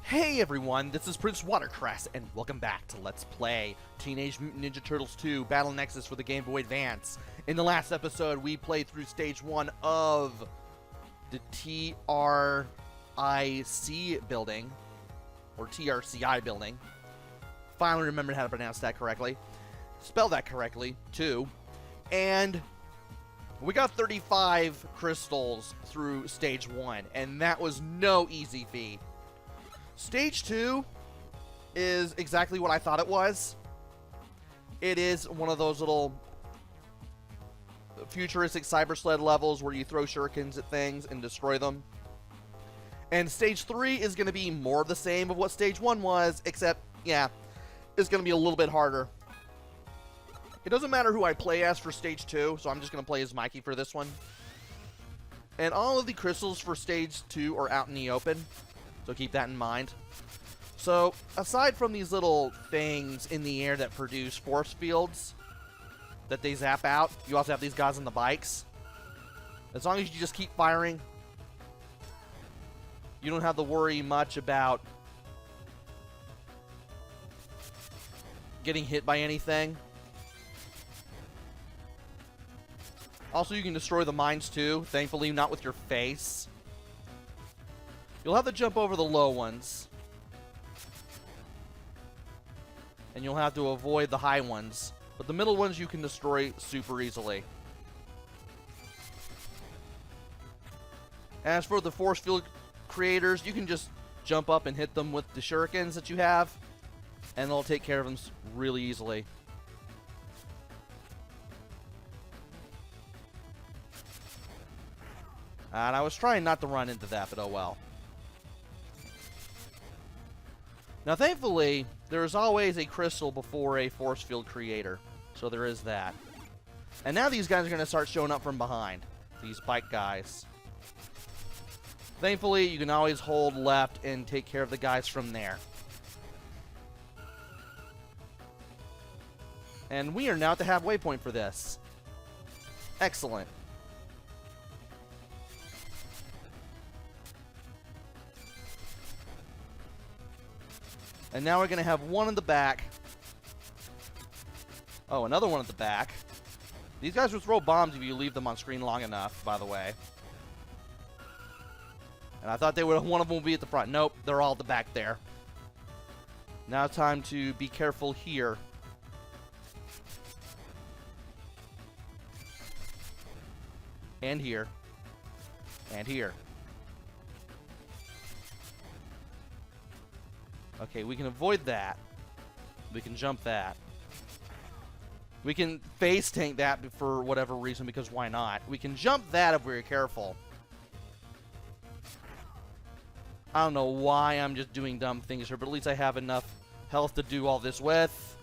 Hey everyone, this is PrinceWatercress, and welcome back to Let's Play Teenage Mutant Ninja Turtles 2 Battle Nexus for the Game Boy Advance. In the last episode, we played through Stage 1 of the TRIC building, or TRCI building. Finally remembered how to pronounce that correctly. Spell that correctly, too. And we got 35 crystals through Stage 1, and that was no easy feat. Stage 2 is exactly what I thought it was. It is one of those little futuristic cyber sled levels where you throw shurikens at things and destroy them. And Stage 3 is going to be more of the same of what Stage 1 was, except, yeah, it's going to be a little bit harder. It doesn't matter who I play as for Stage 2, so I'm just going to play as Mikey for this one. And all of the crystals for Stage 2 are out in the open, so keep that in mind. So, aside from these little things in the air that produce force fields that they zap out, you also have these guys on the bikes. As long as you just keep firing, you don't have to worry much about getting hit by anything. Also, you can destroy the mines too, thankfully not with your face. You'll have to jump over the low ones. And you'll have to avoid the high ones. But the middle ones you can destroy super easily. As for the force field creators, you can just jump up and hit them with the shurikens that you have. And they'll take care of them really easily. And I was trying not to run into that, but oh well. Now, thankfully, there is always a crystal before a force field creator. So there is that. And now these guys are going to start showing up from behind. These bike guys. Thankfully, you can always hold left and take care of the guys from there. And we are now at the halfway point for this. Excellent. And now we're going to have one in the back. Oh, another one at the back. These guys will throw bombs if you leave them on screen long enough, by the way. And I thought they would. One of them would be at the front. Nope, they're all at the back there. Now it's time to be careful here. And here. And here. Okay, we can avoid that. We can jump that. We can face tank that for whatever reason, because why not? We can jump that if we're careful. I don't know why I'm just doing dumb things here, but at least I have enough health to do all this with.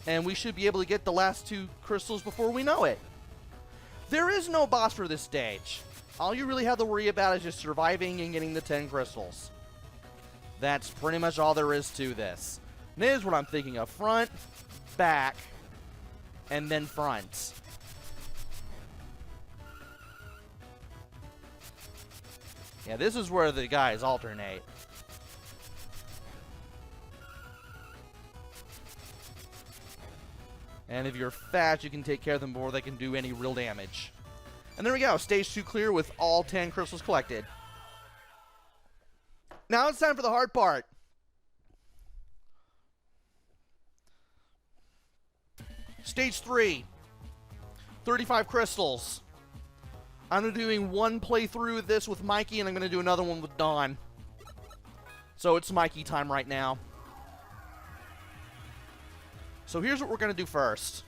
And we should be able to get the last two crystals before we know it. There is no boss for this stage. All you really have to worry about is just surviving and getting the 10 crystals. That's pretty much all there is to this. And here's what I'm thinking of. Front, back, and then front. Yeah, this is where the guys alternate. And if you're fast, you can take care of them before they can do any real damage. And there we go. Stage 2 clear with all 10 crystals collected. Now it's time for the hard part. Stage 3. 35 crystals. I'm doing one playthrough of this with Mikey, and I'm going to do another one with Dawn. So it's Mikey time right now. So here's what we're going to do first.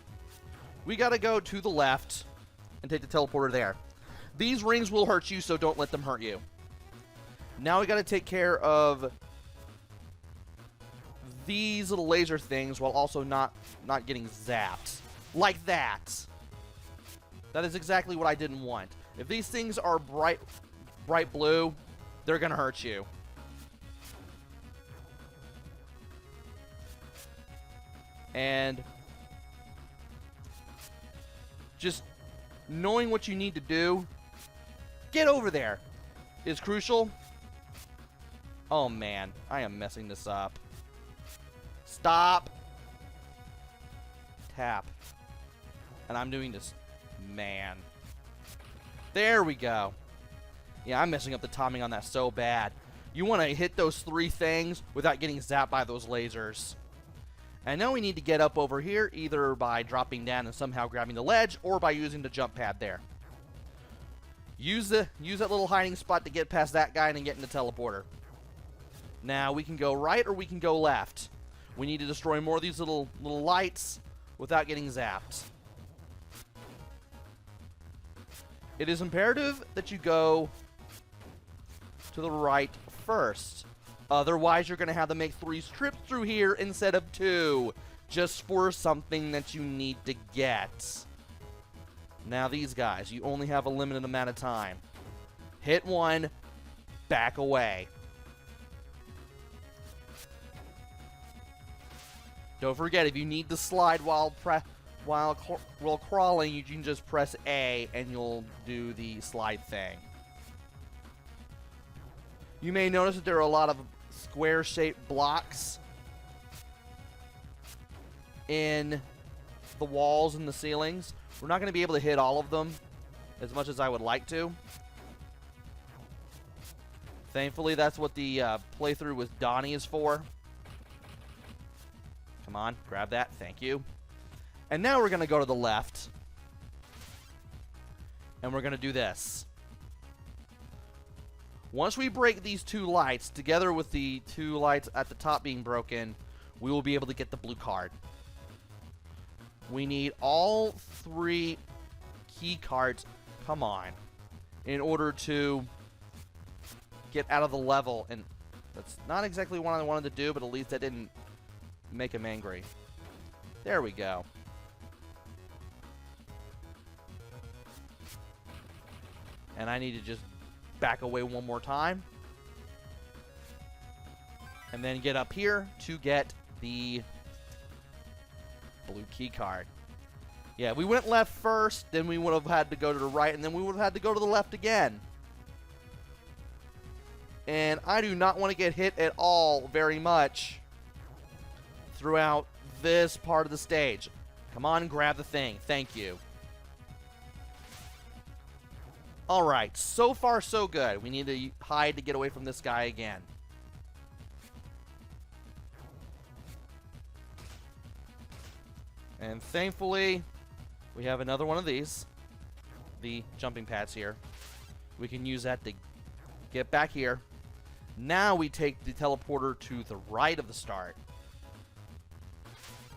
We got to go to the left and take the teleporter there. These rings will hurt you, so don't let them hurt you. Now we got to take care of these little laser things while also not getting zapped. Like that. That is exactly what I didn't want. If these things are bright blue, they're going to hurt you. And just knowing what you need to do, get over there, is crucial. Oh, man. I am messing this up. Stop. Tap. And I'm doing this. Man. There we go. Yeah, I'm messing up the timing on that so bad. You want to hit those 3 things without getting zapped by those lasers. And now we need to get up over here, either by dropping down and somehow grabbing the ledge, or by using the jump pad there. Use that little hiding spot to get past that guy and then get in the teleporter. Now, we can go right or we can go left. We need to destroy more of these little lights without getting zapped. It is imperative that you go to the right first. Otherwise, you're going to have to make 3 trips through here instead of 2. Just for something that you need to get. Now, these guys, you only have a limited amount of time. Hit 1, back away. Don't forget, if you need to slide while crawling, you can just press A and you'll do the slide thing. You may notice that there are a lot of square-shaped blocks in the walls and the ceilings. We're not going to be able to hit all of them as much as I would like to. Thankfully, that's what the playthrough with Donnie is for. Come on, grab that. Thank you. And now we're going to go to the left. And we're going to do this. Once we break these 2 lights, together with the 2 lights at the top being broken, we will be able to get the blue card. We need all 3 key cards, come on, in order to get out of the level. And that's not exactly what I wanted to do, but at least that didn't make him angry. There we go. And I need to just back away one more time. And then get up here to get the blue key card. Yeah, we went left first, then we would have had to go to the right, and then we would have had to go to the left again. And I do not want to get hit at all very much throughout this part of the stage. Come on, grab the thing. Thank you. Alright, so far so good. We need to hide to get away from this guy again. And thankfully, we have another one of these. The jumping pads here. We can use that to get back here. Now we take the teleporter to the right of the start.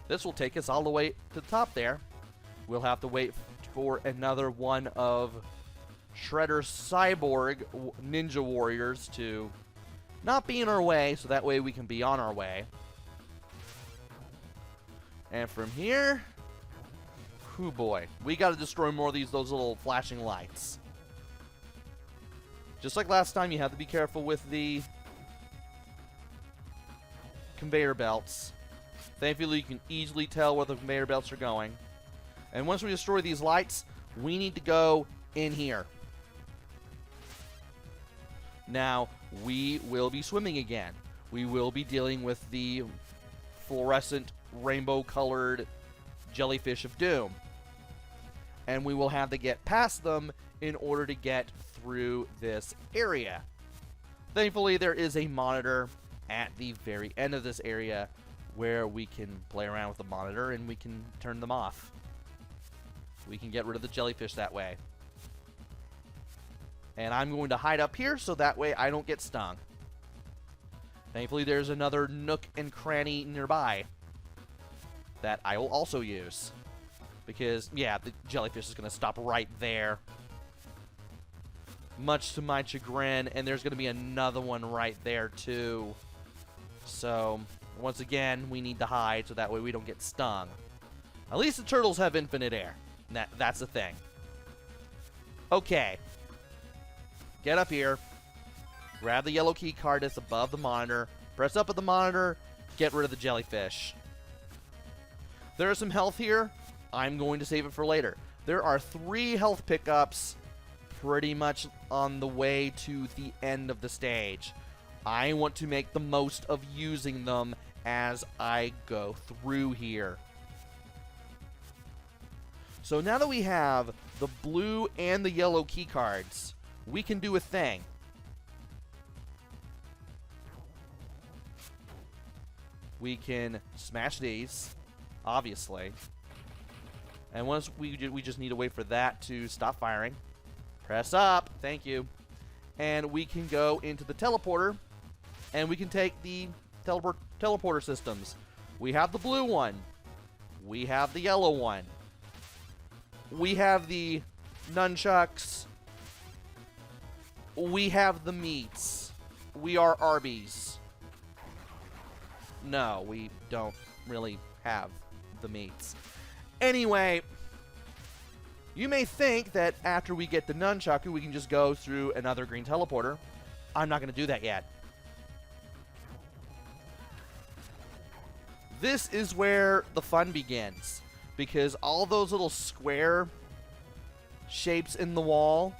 This will take us all the way to the top there. We'll have to wait for another one of Shredder's cyborg ninja warriors to not be in our way, so that way we can be on our way. And from here, oh boy, we got to destroy more of those little flashing lights. Just like last time, you have to be careful with the conveyor belts. Thankfully, you can easily tell where the conveyor belts are going. And once we destroy these lights, we need to go in here. Now, we will be swimming again. We will be dealing with the fluorescent, rainbow-colored jellyfish of doom. And we will have to get past them in order to get through this area. Thankfully, there is a monitor at the very end of this area where we can play around with the monitor and we can turn them off. We can get rid of the jellyfish that way. And I'm going to hide up here so that way I don't get stung. Thankfully, there's another nook and cranny nearby that I will also use. Because, yeah, the jellyfish is going to stop right there. Much to my chagrin, and there's going to be another one right there, too. So, once again, we need to hide so that way we don't get stung. At least the turtles have infinite air. That's the thing. Okay. Get up here. Grab the yellow key card that's above the monitor. Press up at the monitor. Get rid of the jellyfish. There is some health here. I'm going to save it for later. There are 3 health pickups pretty much on the way to the end of the stage. I want to make the most of using them as I go through here. So now that we have the blue and the yellow key cards, we can do a thing. We can smash these, obviously. And once we just need to wait for that to stop firing. Press up. Thank you. And we can go into the teleporter, and we can take the teleporter systems. We have the blue one. We have the yellow one. We have the nunchucks. We have the meats. We are Arby's. No, we don't really have the meats. Anyway, you may think that after we get the nunchaku, we can just go through another green teleporter. I'm not going to do that yet. This is where the fun begins, because all those little square shapes in the wall,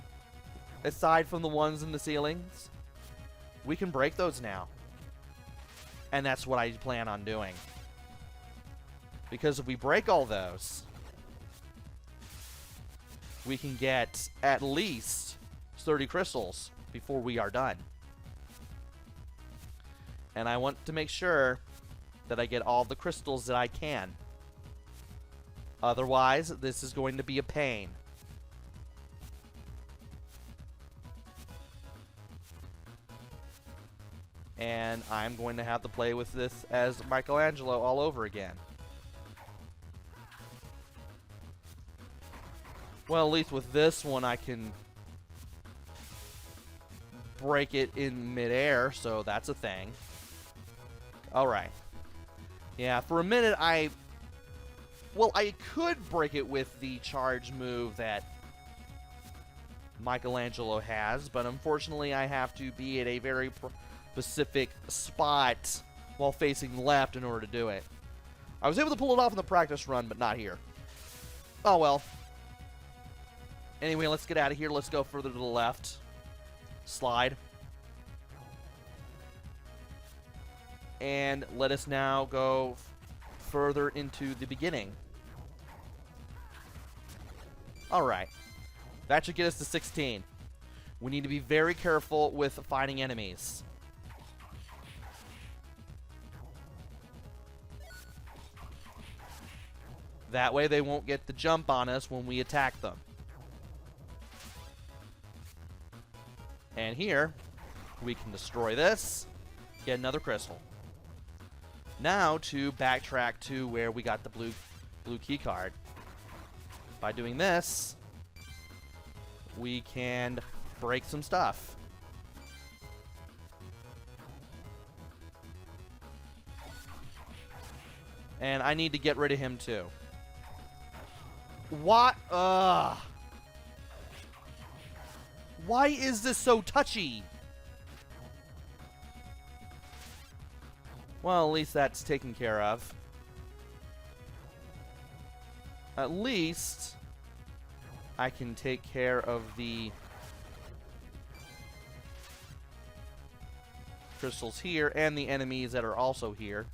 aside from the ones in the ceilings, we can break those now. And that's what I plan on doing. Because if we break all those, we can get at least 30 crystals before we are done. And I want to make sure that I get all the crystals that I can. Otherwise, this is going to be a pain. And I'm going to have to play with this as Michelangelo all over again. Well, at least with this one, I can break it in midair, so that's a thing. Alright. Yeah, for a minute, I could break it with the charge move that Michelangelo has, but unfortunately, I have to be at a very specific spot while facing left in order to do it. I was able to pull it off in the practice run, but not here. Oh well. Anyway, let's get out of here. Let's go further to the left. Slide. And let us now go further into the beginning. Alright. That should get us to 16. We need to be very careful with fighting enemies. That way they won't get the jump on us when we attack them. And here, we can destroy this, get another crystal. Now to backtrack to where we got the blue key card. By doing this, we can break some stuff. And I need to get rid of him too. What? Why is this so touchy? Well, at least that's taken care of. At least I can take care of the crystals here and the enemies that are also here.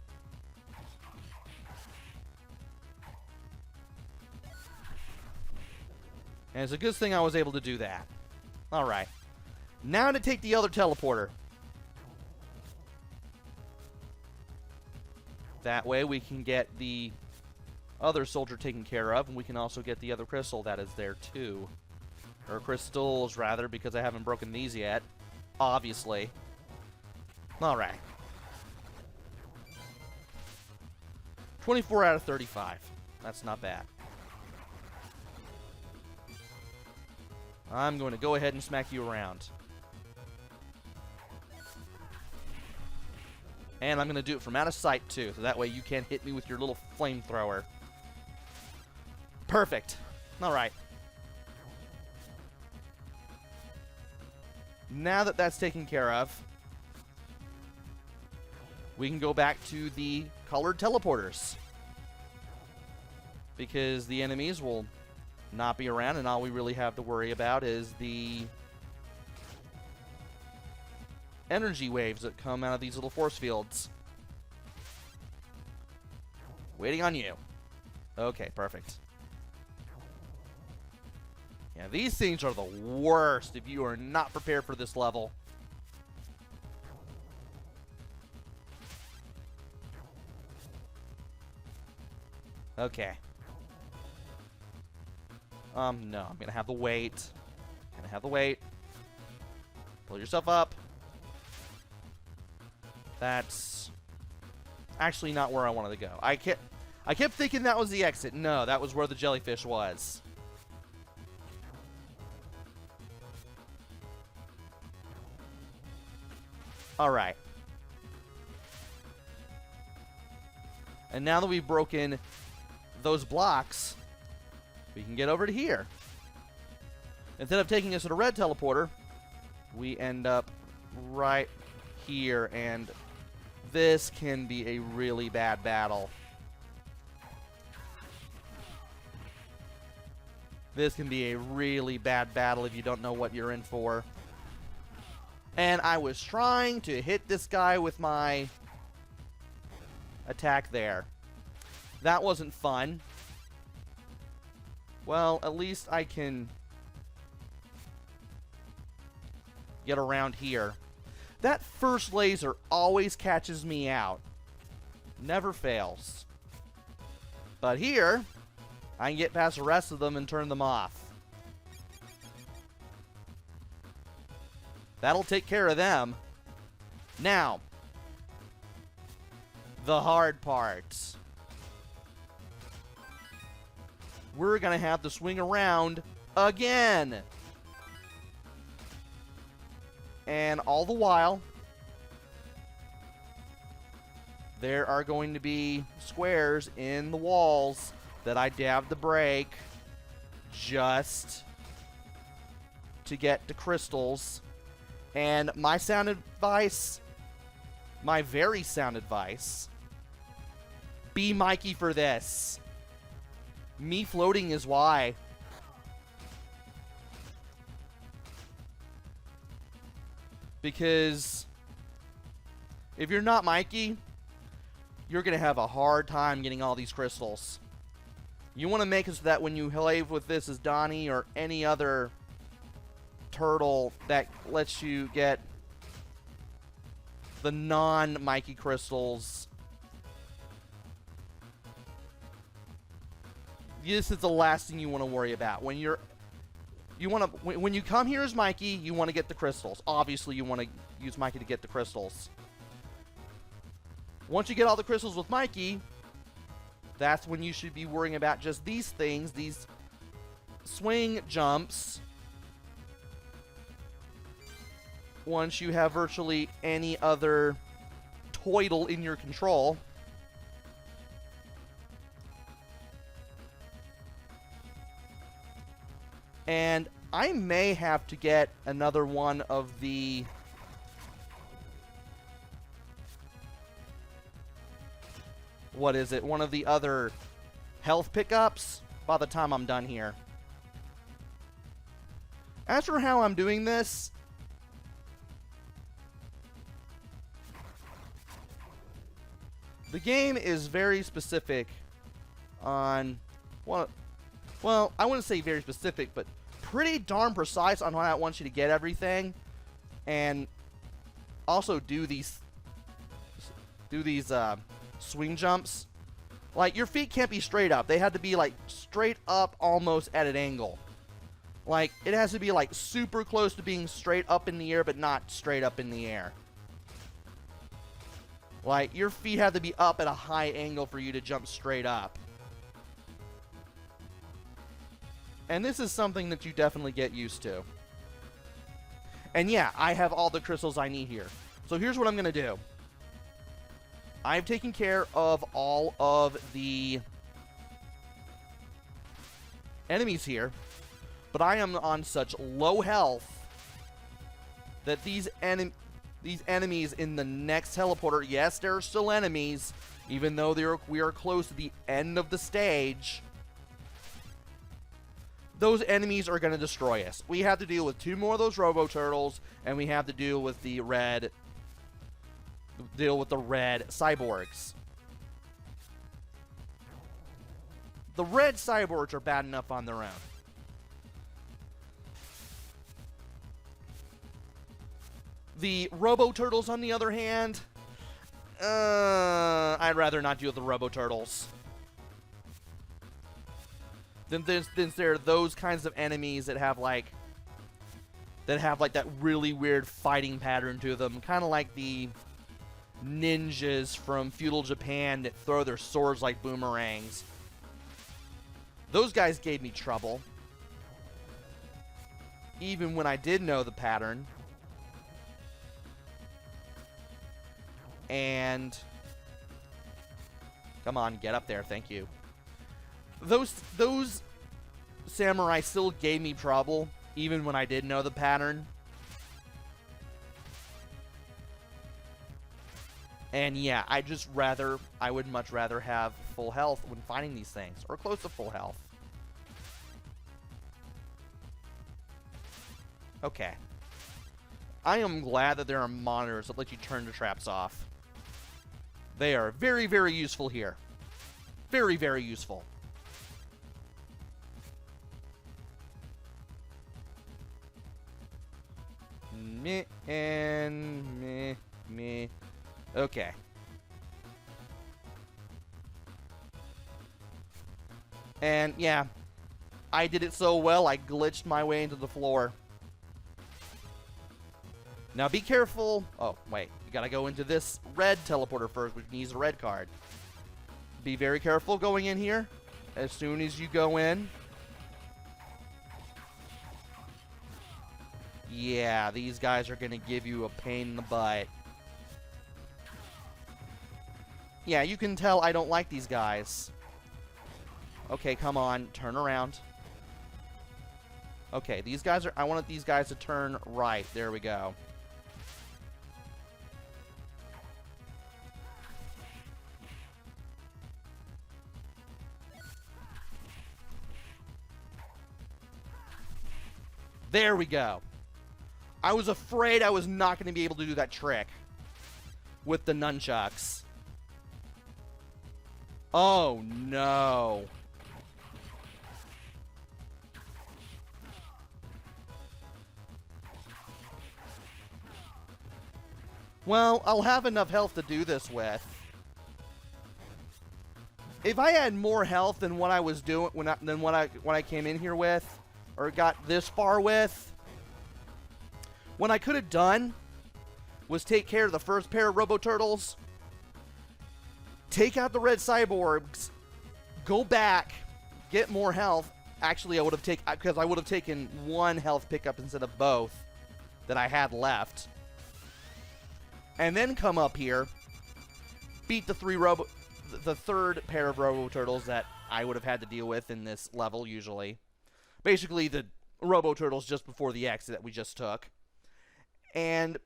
And it's a good thing I was able to do that. Alright. Now to take the other teleporter. That way we can get the other soldier taken care of, and we can also get the other crystal that is there too. Or crystals, rather, because I haven't broken these yet. Obviously. Alright. 24 out of 35. That's not bad. I'm going to go ahead and smack you around. And I'm going to do it from out of sight, too, so that way you can't hit me with your little flamethrower. Perfect. All right. Now that that's taken care of, we can go back to the colored teleporters. Because the enemies will not be around, and all we really have to worry about is the energy waves that come out of these little force fields. Waiting on you. Okay, perfect. Yeah, these things are the worst if you are not prepared for this level. Okay. No, I'm gonna have the weight. Pull yourself up. That's actually not where I wanted to go. I kept thinking that was the exit. No, that was where the jellyfish was. Alright. And now that we've broken those blocks, we can get over to here. Instead of taking us to the red teleporter, we end up right here, and this can be a really bad battle. This can be a really bad battle if you don't know what you're in for. And I was trying to hit this guy with my attack there. That wasn't fun. Well, at least I can get around here. That first laser always catches me out. Never fails. But here, I can get past the rest of them and turn them off. That'll take care of them. Now, the hard part. We're going to have to swing around again. And all the while, there are going to be squares in the walls that I have to break just to get the crystals. And my sound advice, my very sound advice, be Mikey for this. Me floating is why. Because if you're not Mikey, you're going to have a hard time getting all these crystals. You want to make it so that when you play with this as Donnie or any other turtle that lets you get the non-Mikey crystals, this is the last thing you want to worry about. When when you come here as Mikey, you want to get the crystals. Obviously, you want to use Mikey to get the crystals. Once you get all the crystals with Mikey, that's when you should be worrying about just these things, these swing jumps. Once you have virtually any other toidle in your control. And I may have to get another one of the one of the other health pickups by the time I'm done here. As for how I'm doing this, the game is very specific on well, I wouldn't say very specific, but pretty darn precise on how it wants you to get everything, and also do these swing jumps. Like, your feet can't be straight up; they have to be like straight up, almost at an angle. Like, it has to be like super close to being straight up in the air, but not straight up in the air. Like, your feet have to be up at a high angle for you to jump straight up. And this is something that you definitely get used to. And yeah, I have all the crystals I need here. So here's what I'm going to do. I've taken care of all of the enemies here, but I am on such low health that these enemies in the next teleporter, yes, there are still enemies, even though we are close to the end of the stage. Those enemies are going to destroy us. We have to deal with 2 more of those Robo Turtles, and we have to deal with the red deal with the red cyborgs. The red cyborgs are bad enough on their own. The Robo-Turtles, on the other hand, I'd rather not deal with the Robo-Turtles. Then there are those kinds of enemies that have like that really weird fighting pattern to them, kind of like the ninjas from feudal Japan that throw their swords like boomerangs. Those guys gave me trouble, even when I did know the pattern. And come on, get up there, thank you. Those samurai still gave me trouble, even when I did know the pattern. And yeah, I would much rather have full health when fighting these things, or close to full health. Okay. I am glad that there are monitors that let you turn the traps off. They are very, very useful here. Very, very useful. Meh and meh, meh. Okay. And yeah, I did it so well, I glitched my way into the floor. Now be careful. Oh, wait. You gotta go into this red teleporter first, which needs a red card. Be very careful going in here. As soon as you go in. Yeah, these guys are gonna give you a pain in the butt. Yeah, you can tell I don't like these guys. Okay, come on. Turn around. Okay, these guys are... I wanted these guys to turn right. There we go. There we go. I was afraid I was not going to be able to do that trick with the nunchucks. Oh, no. Well, I'll have enough health to do this with. If I had more health than what I was doing when I came in here with, or got this far with, what I could have done was take care of the first pair of Robo-Turtles, take out the red cyborgs, go back, get more health. Actually, I would have taken, because I would have taken one health pickup instead of both that I had left. And then come up here, beat the third pair of Robo-Turtles that I would have had to deal with in this level usually. Basically, the Robo-Turtles just before the exit that we just took. And,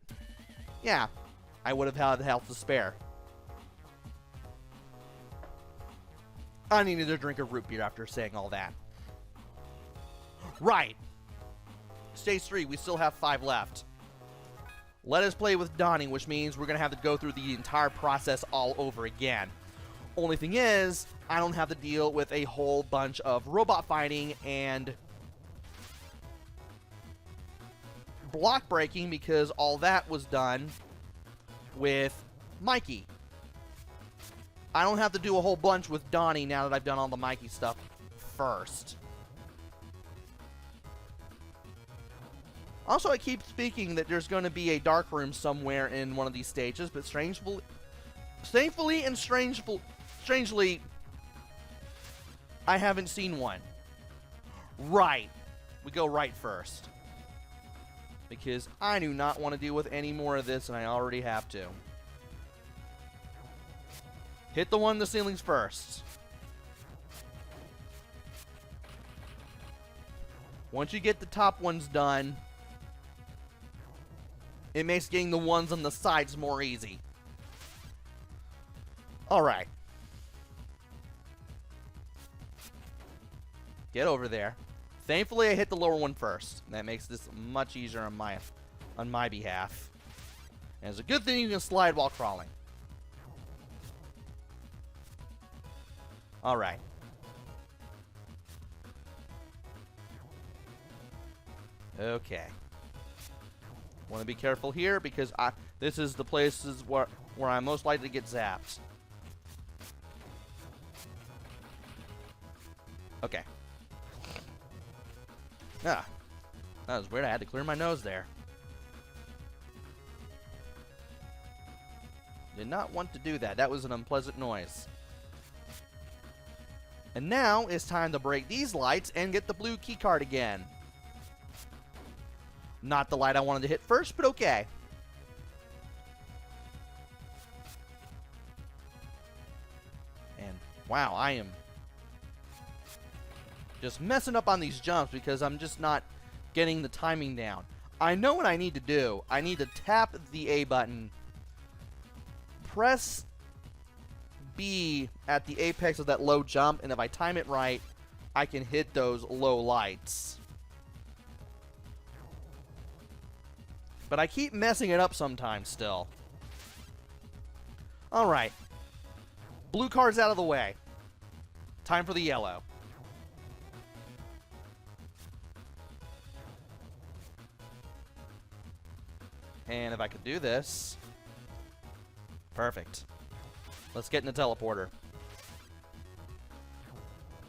yeah, I would have had health to spare. I needed a drink of root beer after saying all that. Right. Stage 3, we still have 5 left. Let us play with Donnie, which means we're going to have to go through the entire process all over again. Only thing is, I don't have to deal with a whole bunch of robot fighting and block breaking, because all that was done with Mikey. I don't have to do a whole bunch with Donnie now that I've done all the Mikey stuff first. Also, I keep speaking that there's going to be a dark room somewhere in one of these stages, but strangely and strangely, I haven't seen one. Right. We go right first. Because I do not want to deal with any more of this, and I already have to. Hit the one in the ceilings first. Once you get the top ones done, it makes getting the ones on the sides more easy. Alright. Get over there. Thankfully, I hit the lower one first. That makes this much easier on my behalf. And it's a good thing you can slide while crawling. Alright. Okay. Want to be careful here because this is the places where I'm most likely to get zapped. Okay. Ah. That was weird. I had to clear my nose there. Did not want to do that. That was an unpleasant noise. And now it's time to break these lights and get the blue keycard again. Not the light I wanted to hit first, but okay. And wow, I am just messing up on these jumps because I'm just not getting the timing down. I know what I need to do. I need to tap the A button, press B at the apex of that low jump, and if I time it right, I can hit those low lights. But I keep messing it up sometimes still. Alright. Blue card's out of the way. Time for the yellow. And if I could do this... Perfect. Let's get in the teleporter.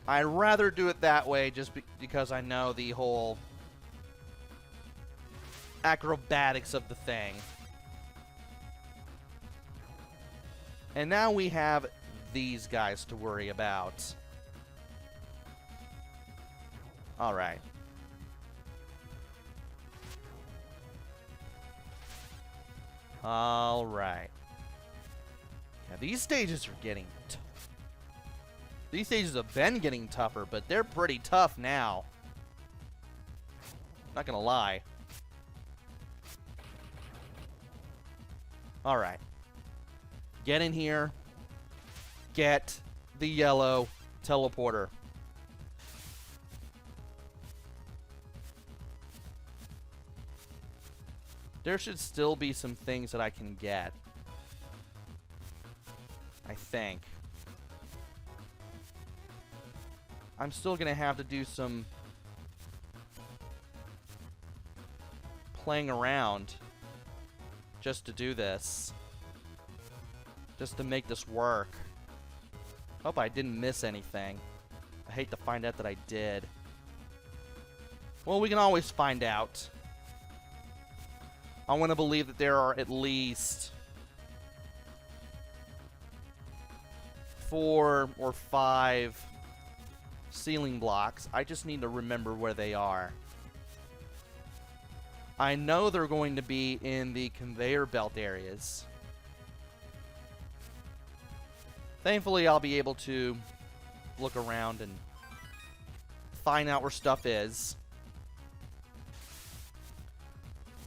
I'd rather do it that way just because I know the whole acrobatics of the thing. And now we have these guys to worry about. Alright. Alright. Now these stages are getting these stages have been getting tougher, but they're pretty tough now. Not gonna lie. Alright. Get in here. Get the yellow teleporter. There should still be some things that I can get. I think. I'm still gonna have to do some playing around just to do this. Just to make this work. Hope I didn't miss anything. I hate to find out that I did. Well, we can always find out. I want to believe that there are at least 4 or 5 ceiling blocks. I just need to remember where they are. I know they're going to be in the conveyor belt areas. Thankfully, I'll be able to look around and find out where stuff is.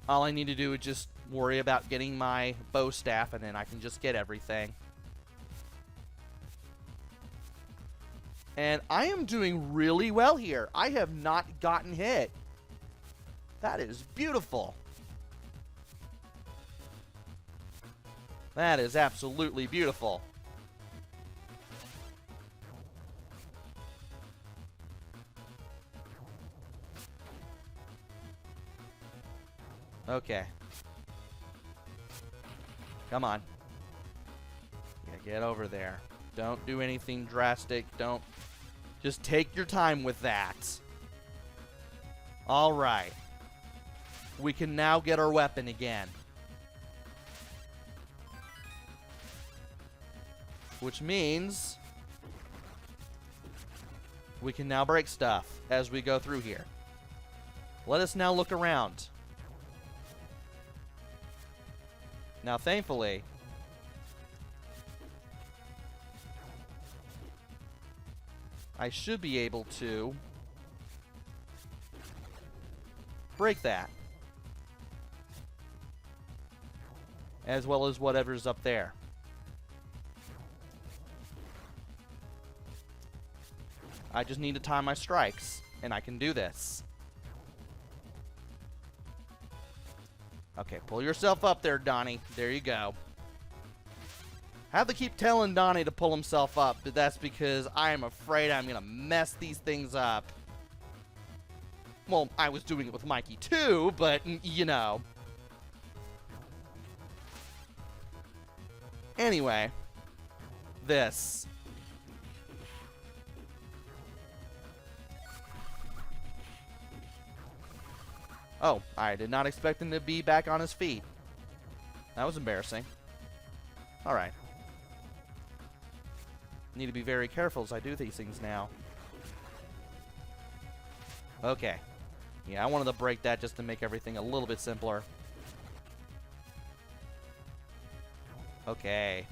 All I need to do is just worry about getting my bow staff, and then I can just get everything. And I am doing really well here. I have not gotten hit. That is beautiful. That is absolutely beautiful. Okay. Come on. Yeah, get over there. Don't do anything drastic. Don't. Just take your time with that. Alright. We can now get our weapon again. Which means we can now break stuff as we go through here. Let us now look around. Now, thankfully, I should be able to break that. As well as whatever's up there. I just need to time my strikes, and I can do this. Okay, pull yourself up there, Donnie. There you go. I have to keep telling Donnie to pull himself up, but that's because I am afraid I'm going to mess these things up. Well, I was doing it with Mikey too, but, you know. Anyway. This. Oh, I did not expect him to be back on his feet. That was embarrassing. Alright. Need to be very careful as I do these things now. Okay. Yeah, I wanted to break that just to make everything a little bit simpler. Okay.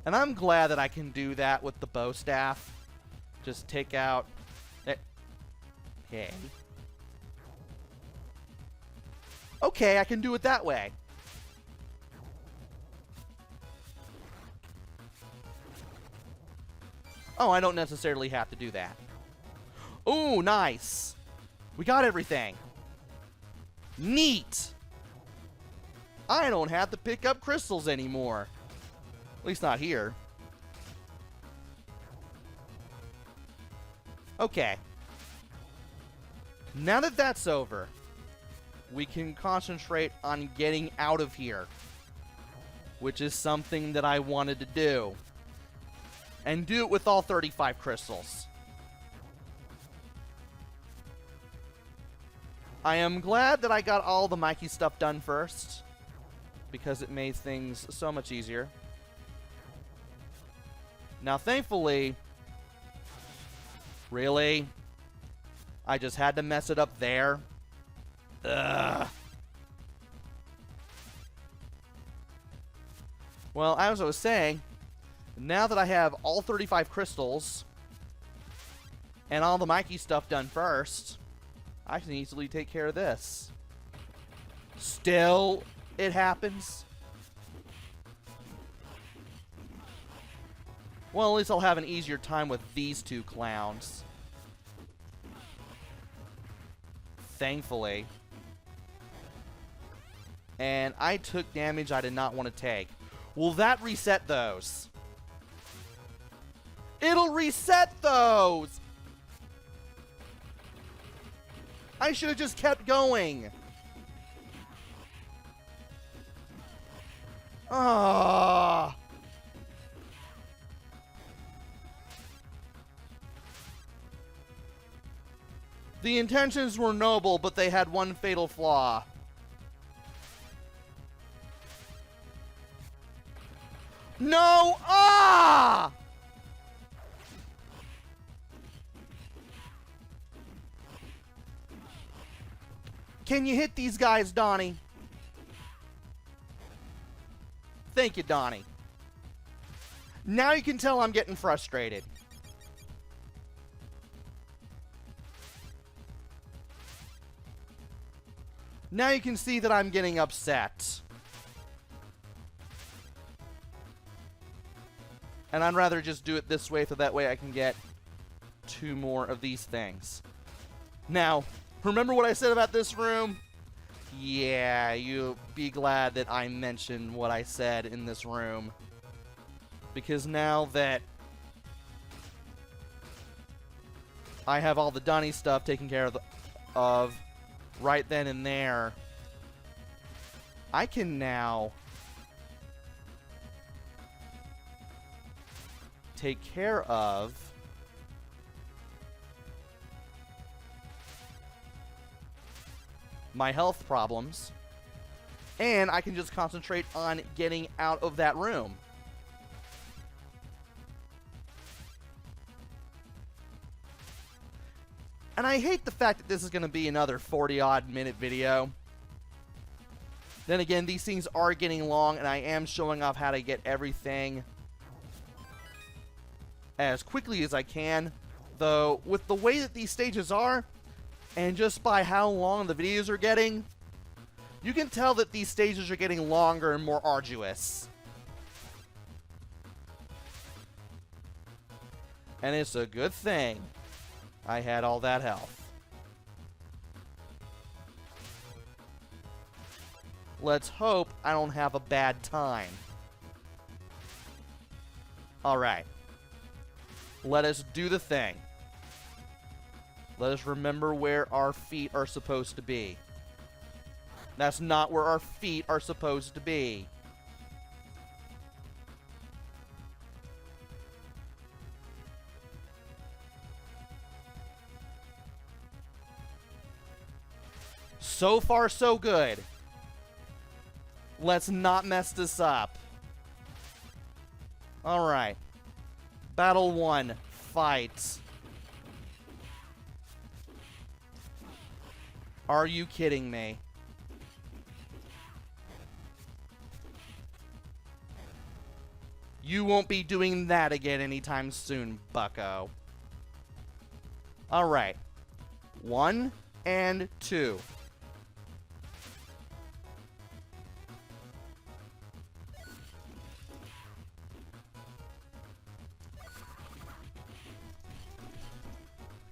And I'm glad that I can do that with the bow staff. Just take out... Okay. Okay, I can do it that way. Oh, I don't necessarily have to do that. Ooh, nice. We got everything. Neat. I don't have to pick up crystals anymore. At least not here. Okay. Now that that's over, we can concentrate on getting out of here, which is something that I wanted to do. And do it with all 35 crystals. I am glad that I got all the Mikey stuff done first, because it made things so much easier. Now, thankfully... Really? I just had to mess it up there? Ugh. Well, as I was saying, now that I have all 35 crystals and all the Mikey stuff done first, I can easily take care of this. Still, it happens. Well, at least I'll have an easier time with these two clowns. Thankfully. And I took damage I did not want to take. Will that reset those? It'll reset those! I should have just kept going. Ah. The intentions were noble, but they had one fatal flaw. No! Ah! Can you hit these guys, Donnie? Thank you, Donnie. Now you can tell I'm getting frustrated. Now you can see that I'm getting upset. And I'd rather just do it this way so that way I can get 2 more of these things. Now, remember what I said about this room? Yeah, you'll be glad that I mentioned what I said in this room. Because now that I have all the Donnie stuff taken care of right then and there, I can now take care of my health problems, and I can just concentrate on getting out of that room. And I hate the fact that this is going to be another 40-odd minute video. Then again, these things are getting long, and I am showing off how to get everything as quickly as I can. Though, with the way that these stages are, and just by how long the videos are getting, you can tell that these stages are getting longer and more arduous. And it's a good thing I had all that health. Let's hope I don't have a bad time. Alright. Let us do the thing. Let us remember where our feet are supposed to be. That's not where our feet are supposed to be. So far, so good. Let's not mess this up. Alright. Battle 1. Fight. Are you kidding me? You won't be doing that again anytime soon, bucko. Alright. 1 and 2.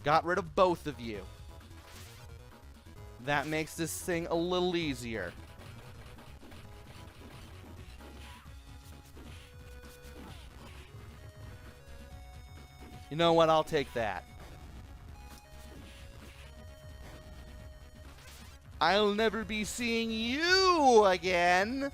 Got rid of both of you. That makes this thing a little easier. You know what? I'll take that. I'll never be seeing you again.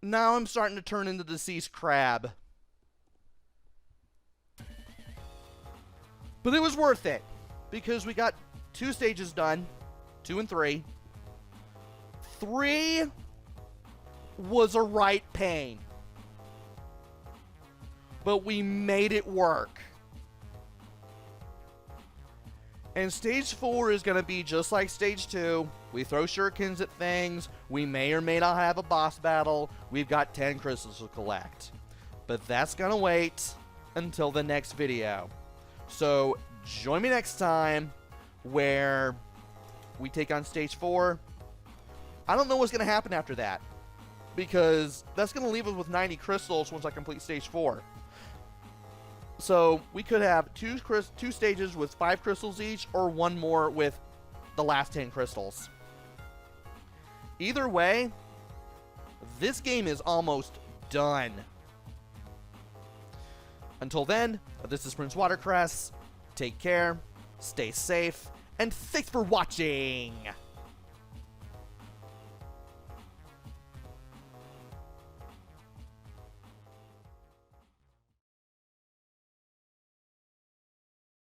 Now I'm starting to turn into the deceased crab. But it was worth it, because we got 2 stages done. 2 and 3. 3 was a right pain. But we made it work. And stage 4 is going to be just like stage 2. We throw shurikens at things. We may or may not have a boss battle. We've got 10 crystals to collect. But that's going to wait until the next video. So join me next time where we take on stage 4. I don't know what's going to happen after that, because that's going to leave us with 90 crystals once I complete stage 4. So we could have 2 stages with 5 crystals each, or 1 more with the last 10 crystals. Either way, this game is almost done. Until then, this is PrinceWatercress. Take care, stay safe, and thanks for watching!